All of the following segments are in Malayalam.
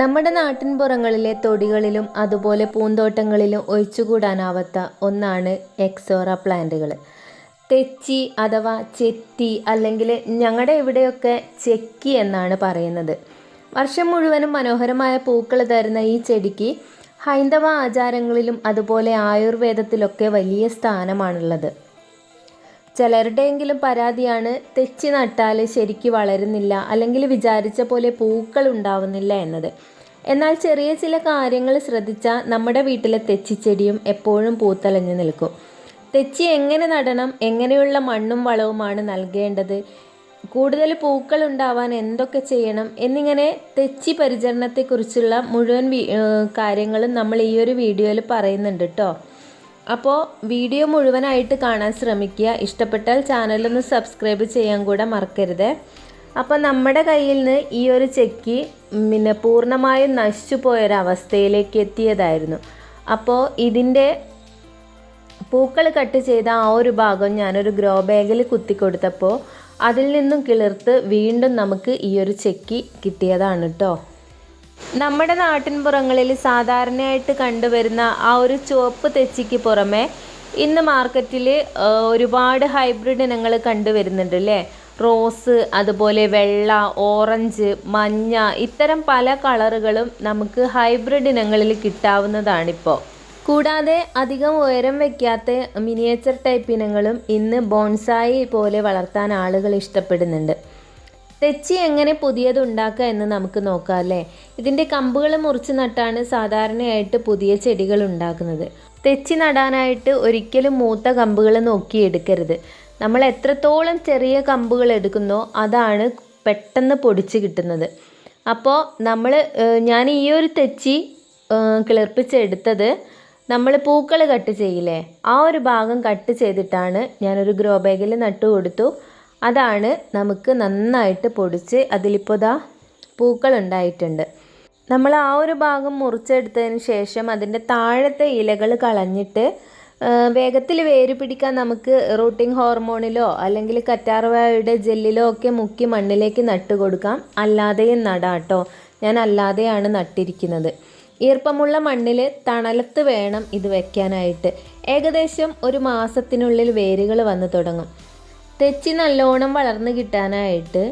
നമ്മുടെ നാട്ടിൻപുറങ്ങളിലെ തൊടികളിലും അതുപോലെ പൂന്തോട്ടങ്ങളിലും ഒഴിച്ചുകൂടാനാവാത്ത ഒന്നാണ് എക്സോറ പ്ലാന്റുകൾ. തെച്ചി അഥവാ ചെത്തി അല്ലെങ്കിൽ ഞങ്ങളുടെ ഇവിടെയൊക്കെ ചെക്കി എന്നാണ് പറയുന്നത്. വർഷം മുഴുവനും മനോഹരമായ പൂക്കൾ തരുന്ന ഈ ചെടിക്ക് ഹൈന്ദവ ആചാരങ്ങളിലും അതുപോലെ ആയുർവേദത്തിലൊക്കെ വലിയ സ്ഥാനമാണുള്ളത്. ചിലരുടെയെങ്കിലും പരാതിയാണ് തെച്ചി നട്ടാൽ ശരിക്ക് വളരുന്നില്ല അല്ലെങ്കിൽ വിചാരിച്ച പോലെ പൂക്കൾ ഉണ്ടാവുന്നില്ല എന്നത്. എന്നാൽ ചെറിയ ചില കാര്യങ്ങൾ ശ്രദ്ധിച്ചാൽ നമ്മുടെ വീട്ടിലെ തെച്ചിച്ചെടിയും എപ്പോഴും പൂത്തലഞ്ഞു നിൽക്കും. തെച്ചി എങ്ങനെ നടണം, എങ്ങനെയുള്ള മണ്ണും വളവുമാണ് നൽകേണ്ടത്, കൂടുതൽ പൂക്കൾ ഉണ്ടാവാൻ എന്തൊക്കെ ചെയ്യണം എന്നിങ്ങനെ തെച്ചി പരിചരണത്തെക്കുറിച്ചുള്ള മുഴുവൻ കാര്യങ്ങളും നമ്മൾ ഈ ഒരു വീഡിയോയിൽ പറയുന്നുണ്ട് കേട്ടോ. അപ്പോൾ വീഡിയോ മുഴുവനായിട്ട് കാണാൻ ശ്രമിക്കുക. ഇഷ്ടപ്പെട്ടാൽ ചാനലൊന്ന് സബ്സ്ക്രൈബ് ചെയ്യാൻ കൂടെ മറക്കരുത്. അപ്പോൾ നമ്മുടെ കയ്യിൽ നിന്ന് ഈ ഒരു ചെക്കി പൂർണ്ണമായും നശിച്ചു പോയൊരവസ്ഥയിലേക്ക് എത്തിയതായിരുന്നു. അപ്പോൾ ഇതിൻ്റെ പൂക്കൾ കട്ട് ചെയ്ത ആ ഒരു ഭാഗം ഞാനൊരു ഗ്രോ ബാഗിൽ കുത്തിക്കൊടുത്തപ്പോൾ അതിൽ നിന്നും കിളിർത്ത് വീണ്ടും നമുക്ക് ഈ ഒരു ചെക്കി കിട്ടിയതാണ് കേട്ടോ. നമ്മുടെ നാട്ടിൻപുറങ്ങളിൽ സാധാരണയായിട്ട് കണ്ടുവരുന്ന ആ ഒരു ചുവപ്പ് തെച്ചിക്ക് പുറമെ ഇന്ന് മാർക്കറ്റിൽ ഒരുപാട് ഹൈബ്രിഡ് ഇനങ്ങൾ കണ്ടുവരുന്നുണ്ട് അല്ലേ. റോസ്, അതുപോലെ വെള്ള, ഓറഞ്ച്, മഞ്ഞ, ഇത്തരം പല കളറുകളും നമുക്ക് ഹൈബ്രിഡ് ഇനങ്ങളിൽ കിട്ടാവുന്നതാണിപ്പോൾ. കൂടാതെ അധികം ഉയരം വയ്ക്കാത്ത മിനിയേച്ചർ ടൈപ്പ് ഇനങ്ങളും ഇന്ന് ബോൺസായി പോലെ വളർത്താൻ ആളുകൾ ഇഷ്ടപ്പെടുന്നുണ്ട്. തെച്ചി എങ്ങനെ പുതിയത് ഉണ്ടാക്കുക എന്ന് നമുക്ക് നോക്കാം അല്ലേ. ഇതിൻ്റെ കമ്പുകൾ മുറിച്ച് നട്ടാണ് സാധാരണയായിട്ട് പുതിയ ചെടികൾ ഉണ്ടാക്കുന്നത്. തെച്ചി നടാനായിട്ട് ഒരിക്കലും മൂത്ത കമ്പുകൾ നോക്കിയെടുക്കരുത്. നമ്മൾ എത്രത്തോളം ചെറിയ കമ്പുകൾ എടുക്കുന്നോ അതാണ് പെട്ടെന്ന് പൊടിച്ച് കിട്ടുന്നത്. അപ്പോൾ ഞാൻ ഈ ഒരു തെച്ചി കിളിർപ്പിച്ചെടുത്തത് നമ്മൾ പൂക്കൾ കട്ട് ചെയ്യില്ലേ, ആ ഒരു ഭാഗം കട്ട് ചെയ്തിട്ടാണ് ഞാനൊരു ഗ്രോ ബാഗിൽ നട്ടു കൊടുത്തു. അതാണ് നമുക്ക് നന്നായിട്ട് പൊടിച്ച് അതിലിപ്പോൾ പൂക്കൾ ഉണ്ടായിട്ടുണ്ട്. നമ്മൾ ആ ഒരു ഭാഗം മുറിച്ചെടുത്തതിന് ശേഷം അതിൻ്റെ താഴത്തെ ഇലകൾ കളഞ്ഞിട്ട് വേഗത്തിൽ വേര് പിടിക്കാൻ നമുക്ക് റൂട്ടിംഗ് ഹോർമോണിലോ അല്ലെങ്കിൽ കറ്റാർവാഴയുടെ ജെല്ലിലോ ഒക്കെ മുക്കി മണ്ണിലേക്ക് നട്ട് കൊടുക്കാം. അല്ലാതെയും നടാം കേട്ടോ. ഞാൻ അല്ലാതെയാണ് നട്ടിരിക്കുന്നത്. ഈർപ്പമുള്ള മണ്ണിൽ തണലത്ത് വേണം ഇത് വെക്കാനായിട്ട്. ഏകദേശം ഒരു മാസത്തിനുള്ളിൽ വേരുകൾ വന്ന് തുടങ്ങും. തെച്ചി നല്ലോണം വളർന്നു കിട്ടാനായിട്ട്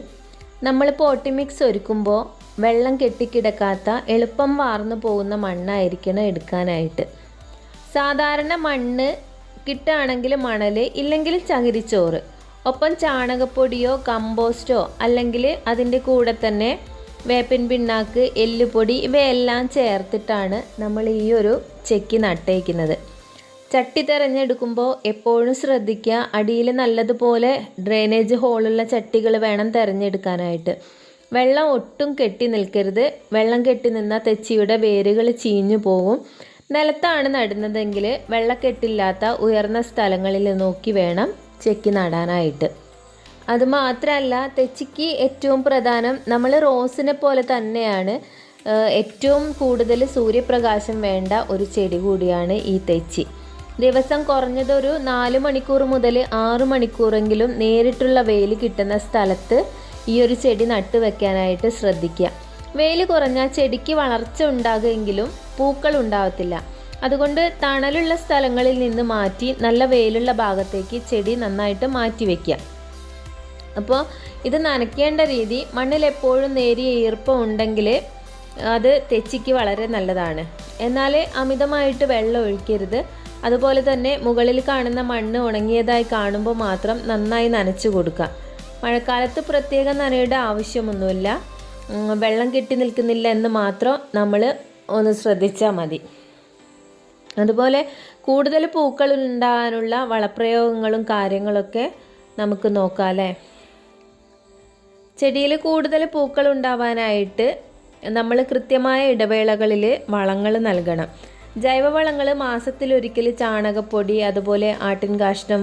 നമ്മൾ പോട്ടി മിക്സ് ഒരുക്കുമ്പോൾ വെള്ളം കെട്ടിക്കിടക്കാത്ത എളുപ്പം വാർന്നു പോകുന്ന മണ്ണായിരിക്കണം എടുക്കാനായിട്ട്. സാധാരണ മണ്ണ് കിട്ടുകയാണെങ്കിൽ മണൽ, ഇല്ലെങ്കിൽ ചകിരിച്ചോറ്, ഒപ്പം ചാണകപ്പൊടിയോ കമ്പോസ്റ്റോ അല്ലെങ്കിൽ അതിൻ്റെ കൂടെ തന്നെ വേപ്പിൻ പിണ്ണാക്ക്, എല്ലുപൊടി ഇവയെല്ലാം ചേർത്തിട്ടാണ് നമ്മൾ ഈ ഒരു ചെക്കി നട്ടേക്കുന്നത്. ചട്ടി തിരഞ്ഞെടുക്കുമ്പോൾ എപ്പോഴും ശ്രദ്ധിക്കുക, അടിയിൽ നല്ലതുപോലെ ഡ്രെയിനേജ് ഹോളുള്ള ചട്ടികൾ വേണം തിരഞ്ഞെടുക്കാനായിട്ട്. വെള്ളം ഒട്ടും കെട്ടി നിൽക്കരുത്. വെള്ളം കെട്ടി നിന്നാൽ തെച്ചിയുടെ വേരുകൾ ചീഞ്ഞു പോകും. നിലത്താണ് നടുന്നതെങ്കിൽ വെള്ളക്കെട്ടില്ലാത്ത ഉയർന്ന സ്ഥലങ്ങളിൽ നോക്കി വേണം ചെക്കി നടാനായിട്ട്. അതുമാത്രമല്ല, തെച്ചിക്ക് ഏറ്റവും പ്രധാനം, നമ്മൾ റോസിനെ പോലെ തന്നെയാണ് ഏറ്റവും കൂടുതൽ സൂര്യപ്രകാശം വേണ്ട ഒരു ചെടി കൂടിയാണ് ഈ തെച്ചി. ദിവസം കുറഞ്ഞതൊരു 4 മണിക്കൂർ മുതൽ 6 മണിക്കൂറെങ്കിലും നേരിട്ടുള്ള വെയിൽ കിട്ടുന്ന സ്ഥലത്ത് ഈ ഒരു ചെടി നട്ടു വെക്കാനായിട്ട് ശ്രദ്ധിക്കുക. വെയിൽ കുറഞ്ഞാൽ ചെടിക്ക് വളർച്ച ഉണ്ടാകുമെങ്കിലും പൂക്കൾ ഉണ്ടാവത്തില്ല. അതുകൊണ്ട് തണലുള്ള സ്ഥലങ്ങളിൽ നിന്ന് മാറ്റി നല്ല വെയിലുള്ള ഭാഗത്തേക്ക് ചെടി നന്നായിട്ട് മാറ്റി വയ്ക്കുക. അപ്പോൾ ഇത് നനയ്ക്കേണ്ട രീതി, മണ്ണിൽ എപ്പോഴും നേരിയ ഈർപ്പം ഉണ്ടെങ്കിൽ അത് തെച്ചിക്ക് വളരെ നല്ലതാണ്. എന്നാൽ അമിതമായിട്ട് വെള്ളം ഒഴിക്കരുത്. അതുപോലെ തന്നെ മുകളിൽ കാണുന്ന മണ്ണ് ഉണങ്ങിയതായി കാണുമ്പോൾ മാത്രം നന്നായി നനച്ചു കൊടുക്കുക. മഴക്കാലത്ത് പ്രത്യേകം നനയുടെ ആവശ്യമൊന്നുമില്ല. വെള്ളം കെട്ടി നിൽക്കുന്നില്ല എന്ന് മാത്രം നമ്മൾ ഒന്ന് ശ്രദ്ധിച്ചാൽ മതി. അതുപോലെ കൂടുതൽ പൂക്കൾ ഉണ്ടാകാനുള്ള വളപ്രയോഗങ്ങളും കാര്യങ്ങളൊക്കെ നമുക്ക് നോക്കാം അല്ലേ. ചെടിയിൽ കൂടുതൽ പൂക്കൾ ഉണ്ടാവാനായിട്ട് നമ്മൾ കൃത്യമായ ഇടവേളകളിൽ വളങ്ങൾ നൽകണം. ജൈവവളങ്ങൾ മാസത്തിലൊരിക്കൽ ചാണകപ്പൊടി, അതുപോലെ ആട്ടിൻകാഷ്ടം,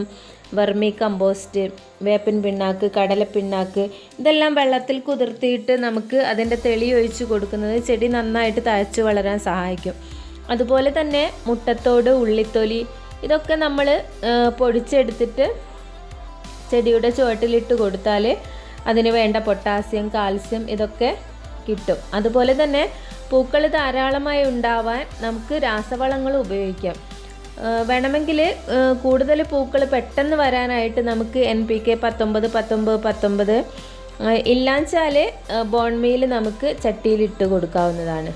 വെർമി കമ്പോസ്റ്റ്, വേപ്പിൻ പിണ്ണാക്ക്, കടലപ്പിണ്ണാക്ക് ഇതെല്ലാം വെള്ളത്തിൽ കുതിർത്തിയിട്ട് നമുക്ക് അതിൻ്റെ തെളി ഒഴിച്ച് കൊടുക്കുന്നത് ചെടി നന്നായിട്ട് തഴച്ച് വളരാൻ സഹായിക്കും. അതുപോലെ തന്നെ മുട്ടത്തോട്, ഉള്ളിത്തൊലി ഇതൊക്കെ നമ്മൾ പൊടിച്ചെടുത്തിട്ട് ചെടിയുടെ ചുവട്ടിലിട്ട് കൊടുത്താൽ അതിന് വേണ്ട പൊട്ടാസ്യം, കാൽസ്യം ഇതൊക്കെ കിട്ടും. അതുപോലെ തന്നെ പൂക്കൾ ധാരാളമായി ഉണ്ടാവാൻ നമുക്ക് രാസവളങ്ങൾ ഉപയോഗിക്കാം. വേണമെങ്കിൽ കൂടുതൽ പൂക്കൾ പെട്ടെന്ന് വരാനായിട്ട് നമുക്ക് NPK 19 ഇല്ലാച്ചാൽ ബോൺ മീൽ നമുക്ക് ചട്ടിയിലിട്ട് കൊടുക്കാവുന്നതാണ്.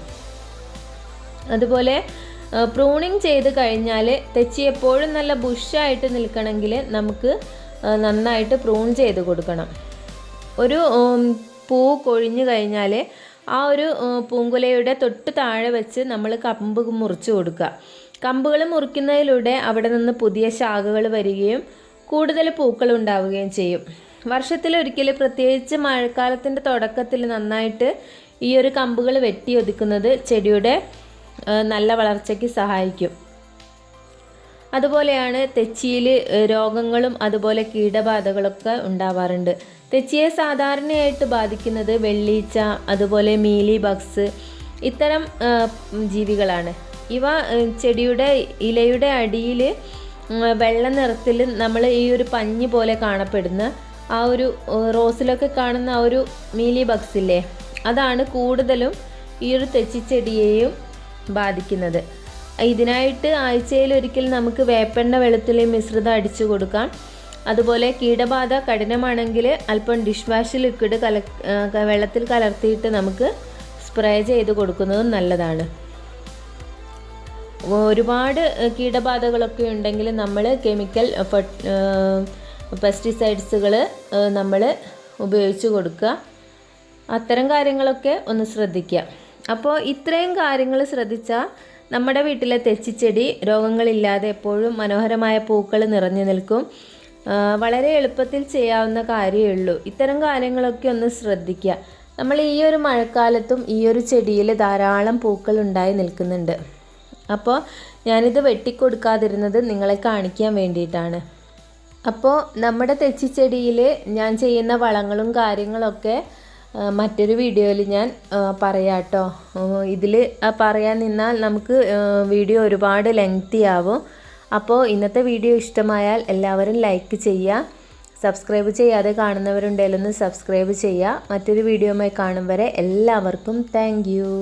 അതുപോലെ പ്രൂണിങ് ചെയ്ത് കഴിഞ്ഞാൽ തെച്ചി എപ്പോഴും നല്ല ബുഷായിട്ട് നിൽക്കണമെങ്കിൽ നമുക്ക് നന്നായിട്ട് പ്രൂൺ ചെയ്ത് കൊടുക്കണം. ഒരു പൂ കൊഴിഞ്ഞു കഴിഞ്ഞാൽ ആ ഒരു പൂങ്കുലയുടെ തൊട്ട് താഴെ വെച്ച് നമ്മൾ കമ്പ് മുറിച്ച് കൊടുക്കുക. കമ്പുകൾ മുറിക്കുന്നതിലൂടെ അവിടെ നിന്ന് പുതിയ ശാഖകൾ വരികയും കൂടുതൽ പൂക്കൾ ഉണ്ടാവുകയും ചെയ്യും. വർഷത്തിലൊരിക്കൽ, പ്രത്യേകിച്ച് മഴക്കാലത്തിൻ്റെ തുടക്കത്തിൽ നന്നായിട്ട് ഈ ഒരു കമ്പുകൾ വെട്ടിയൊതുക്കുന്നത് ചെടിയുടെ നല്ല വളർച്ചയ്ക്ക് സഹായിക്കും. അതുപോലെയാണ് തെച്ചിയിൽ രോഗങ്ങളും അതുപോലെ കീടബാധകളൊക്കെ ഉണ്ടാവാറുണ്ട്. തെച്ചിയെ സാധാരണയായിട്ട് ബാധിക്കുന്നത് വെള്ളീച്ച, അതുപോലെ മീലി ബഗ്സ്, ഇത്തരം ജീവികളാണ്. ഇവ ചെടിയുടെ ഇലയുടെ അടിയിൽ വെള്ള നിറത്തിൽ നമ്മൾ ഈ ഒരു പഞ്ഞി പോലെ കാണപ്പെടുന്ന ആ ഒരു റോസിലൊക്കെ കാണുന്ന ആ ഒരു മീലി ബഗ്സ് ഇല്ലേ, അതാണ് കൂടുതലും ഈ ഒരു തെച്ചിച്ചെടിയെയും ബാധിക്കുന്നത്. ഇതിനായിട്ട് ആഴ്ചയിലൊരിക്കൽ നമുക്ക് വേപ്പെണ്ണ വെളുത്തുള്ളി മിശ്രിതം അടിച്ചു കൊടുക്കാം. അതുപോലെ കീടബാധ കഠിനമാണെങ്കിൽ അല്പം ഡിഷ് വാഷ് ലിക്വിഡ് വെള്ളത്തിൽ കലർത്തിയിട്ട് നമുക്ക് സ്പ്രേ ചെയ്ത് കൊടുക്കുന്നതും നല്ലതാണ്. ഒരുപാട് കീടബാധകളൊക്കെ ഉണ്ടെങ്കിൽ നമ്മൾ കെമിക്കൽ പെസ്റ്റിസൈഡ്സുകൾ നമ്മൾ ഉപയോഗിച്ച് കൊടുക്കുക. അത്തരം കാര്യങ്ങളൊക്കെ ഒന്ന് ശ്രദ്ധിക്കുക. അപ്പോൾ ഇത്രയും കാര്യങ്ങൾ ശ്രദ്ധിച്ചാൽ നമ്മുടെ വീട്ടിലെ തെച്ചിച്ചെടി രോഗങ്ങളില്ലാതെ എപ്പോഴും മനോഹരമായ പൂക്കൾ നിറഞ്ഞു നിൽക്കും. വളരെ എളുപ്പത്തിൽ ചെയ്യാവുന്ന കാര്യമേ ഉള്ളൂ. ഇത്തരം കാര്യങ്ങളൊക്കെ ഒന്ന് ശ്രദ്ധിക്കുക. നമ്മൾ ഈ ഒരു മഴക്കാലത്തും ഈ ഒരു ചെടിയിൽ ധാരാളം പൂക്കൾ ഉണ്ടായി നിൽക്കുന്നുണ്ട്. അപ്പോൾ ഞാനിത് വെട്ടിക്കൊടുക്കാതിരുന്നത് നിങ്ങളെ കാണിക്കാൻ വേണ്ടിയിട്ടാണ്. അപ്പോൾ നമ്മുടെ തെച്ചിച്ചെടിയിൽ ഞാൻ ചെയ്യുന്ന വളങ്ങളും കാര്യങ്ങളൊക്കെ മറ്റൊരു വീഡിയോയിൽ ഞാൻ പറയാം കേട്ടോ. ഇതിൽ പറയാൻ നിന്നാൽ നമുക്ക് വീഡിയോ ഒരുപാട് ലെങ്തി ആവും. അപ്പോൾ ഇന്നത്തെ വീഡിയോ ഇഷ്ടമായാൽ എല്ലാവരും ലൈക്ക് ചെയ്യുക. സബ്സ്ക്രൈബ് ചെയ്യാതെ കാണുന്നവരുണ്ടെങ്കിൽ ഒന്ന് സബ്സ്ക്രൈബ് ചെയ്യുക. മറ്റൊരു വീഡിയോയുമായി കാണും വരെ എല്ലാവർക്കും താങ്ക് യു.